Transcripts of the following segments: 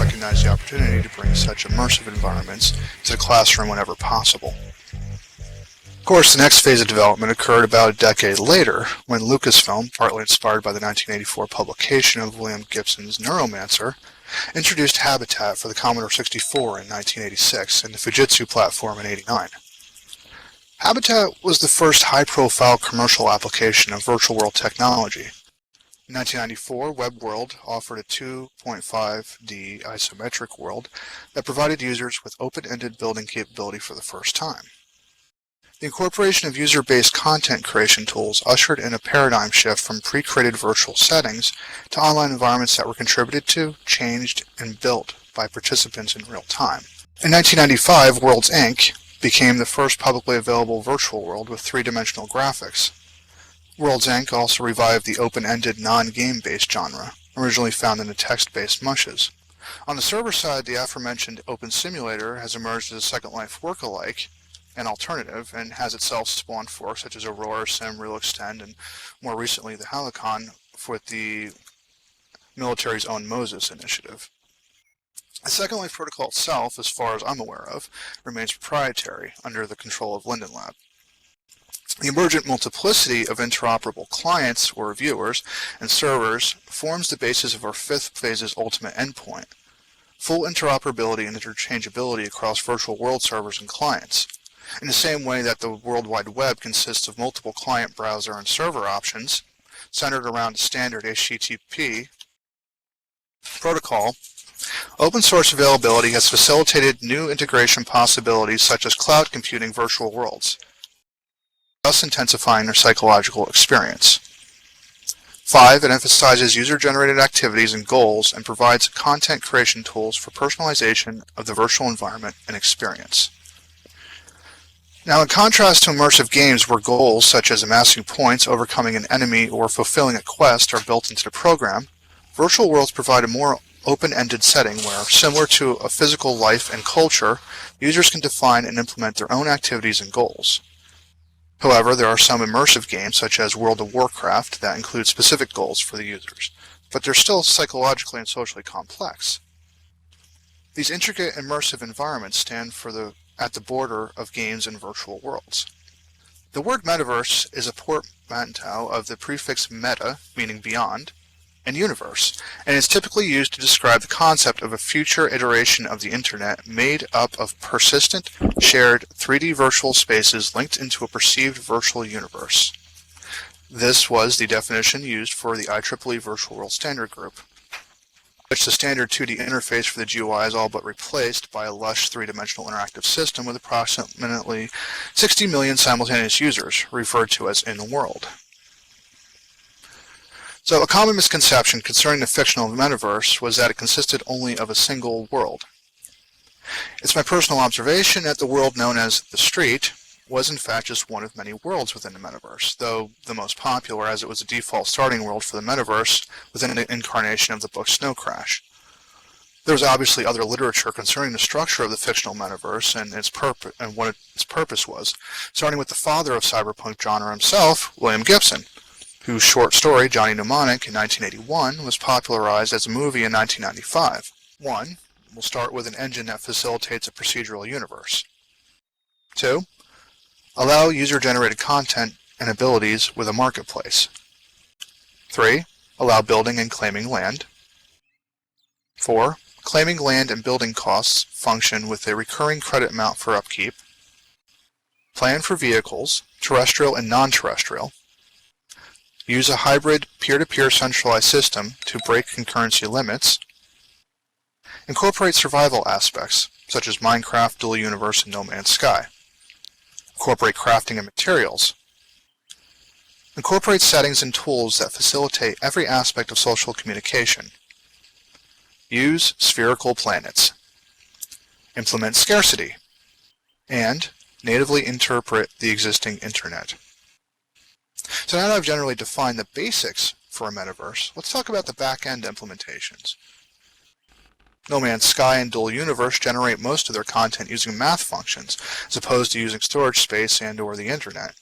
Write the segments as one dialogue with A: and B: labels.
A: recognized the opportunity to bring such immersive environments to the classroom whenever possible. Of course, the next phase of development occurred about a decade later when Lucasfilm, partly inspired by the 1984 publication of William Gibson's Neuromancer, introduced Habitat for the Commodore 64 in 1986 and the Fujitsu platform in 1989. Habitat was the first high-profile commercial application of virtual world technology. In 1994, WebWorld offered a 2.5D isometric world that provided users with open-ended building capability for the first time. The incorporation of user-based content creation tools ushered in a paradigm shift from pre-created virtual settings to online environments that were contributed to, changed, and built by participants in real time. In 1995, Worlds Inc. became the first publicly available virtual world with three-dimensional graphics. Worlds Inc. also revived the open-ended non-game-based genre, originally found in the text-based mushes. On the server side, the aforementioned Open Simulator has emerged as a Second Life work-alike, an alternative, and has itself spawned forks such as Aurora Sim, Real Extend, and more recently the Helicon with the military's own Moses initiative. The Second Life protocol itself, as far as I'm aware of, remains proprietary under the control of Linden Lab. The emergent multiplicity of interoperable clients or viewers and servers forms the basis of our fifth phase's ultimate endpoint: full interoperability and interchangeability across virtual world servers and clients. In the same way that the World Wide Web consists of multiple client, browser, and server options, centered around a standard HTTP protocol, open source availability has facilitated new integration possibilities such as cloud computing virtual worlds, thus intensifying their psychological experience. 5. It emphasizes user-generated activities and goals and provides content creation tools for personalization of the virtual environment and experience. Now, in contrast to immersive games where goals such as amassing points, overcoming an enemy, or fulfilling a quest are built into the program, virtual worlds provide a more open-ended setting where, similar to a physical life and culture, users can define and implement their own activities and goals. However, there are some immersive games, such as World of Warcraft, that include specific goals for the users, but they're still psychologically and socially complex. These intricate immersive environments stand at the border of games and virtual worlds. The word metaverse is a portmanteau of the prefix meta, meaning beyond, and universe, and is typically used to describe the concept of a future iteration of the Internet made up of persistent, shared 3D virtual spaces linked into a perceived virtual universe. This was the definition used for the IEEE Virtual World Standard Group, which the standard 2D interface for the GUI is all but replaced by a lush three-dimensional interactive system with approximately 60 million simultaneous users, referred to as in-world. So a common misconception concerning the fictional metaverse was that it consisted only of a single world. It's my personal observation that the world known as the Street was in fact just one of many worlds within the metaverse, though the most popular as it was the default starting world for the metaverse within an incarnation of the book Snow Crash. There was obviously other literature concerning the structure of the fictional metaverse and what its purpose was, starting with the father of cyberpunk genre himself, William Gibson, whose short story, Johnny Mnemonic, in 1981 was popularized as a movie in 1995. 1. We'll start with an engine that facilitates a procedural universe. 2. Allow user-generated content and abilities with a marketplace. 3. Allow building and claiming land. 4. Claiming land and building costs function with a recurring credit amount for upkeep. Plan for vehicles, terrestrial and non-terrestrial. Use a hybrid peer-to-peer centralized system to break concurrency limits. Incorporate survival aspects, such as Minecraft, Dual Universe, and No Man's Sky. Incorporate crafting and materials. Incorporate settings and tools that facilitate every aspect of social communication. Use spherical planets. Implement scarcity. And natively interpret the existing internet. So now that I've generally defined the basics for a metaverse, let's talk about the back-end implementations. No Man's Sky and Dual Universe generate most of their content using math functions, as opposed to using storage space and/or the internet.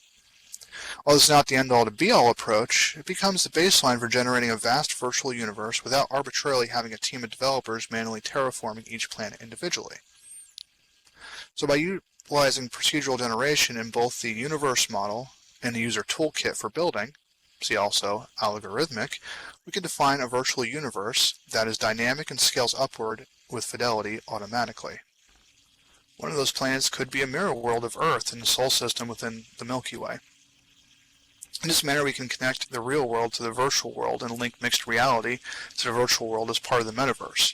A: While this is not the end-all to be-all approach, it becomes the baseline for generating a vast virtual universe without arbitrarily having a team of developers manually terraforming each planet individually. So by utilizing procedural generation in both the universe model and the user toolkit for building, see also algorithmic, we can define a virtual universe that is dynamic and scales upward with fidelity automatically. One of those planets could be a mirror world of Earth in the Sol system within the Milky Way. In this manner, we can connect the real world to the virtual world and link mixed reality to the virtual world as part of the metaverse.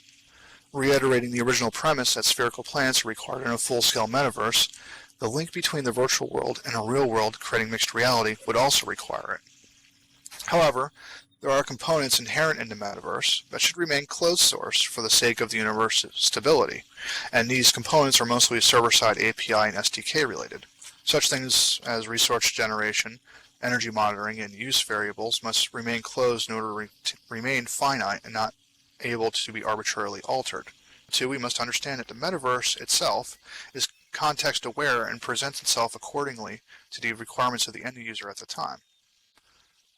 A: Reiterating the original premise that spherical planets are required in a full-scale metaverse, the link between the virtual world and a real world creating mixed reality would also require it. However, there are components inherent in the metaverse that should remain closed source for the sake of the universe's stability, and these components are mostly server-side API and SDK related. Such things as resource generation, energy monitoring, and use variables must remain closed in order to remain finite and not able to be arbitrarily altered. 2, we must understand that the metaverse itself is context-aware and presents itself accordingly to the requirements of the end user at the time.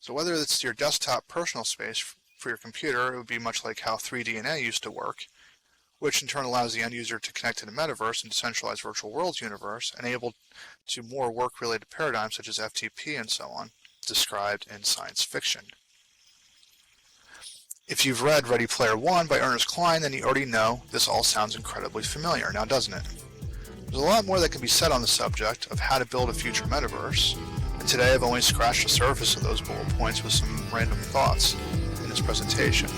A: So whether it's your desktop personal space for your computer, it would be much like how 3DNA used to work, which in turn allows the end user to connect to the metaverse and decentralized virtual worlds universe, and able to more work-related paradigms such as FTP and so on, described in science fiction. If you've read Ready Player One by Ernest Cline, then you already know this all sounds incredibly familiar, now doesn't it? There's a lot more that can be said on the subject of how to build a future metaverse, and today I've only scratched the surface of those bullet points with some random thoughts in this presentation.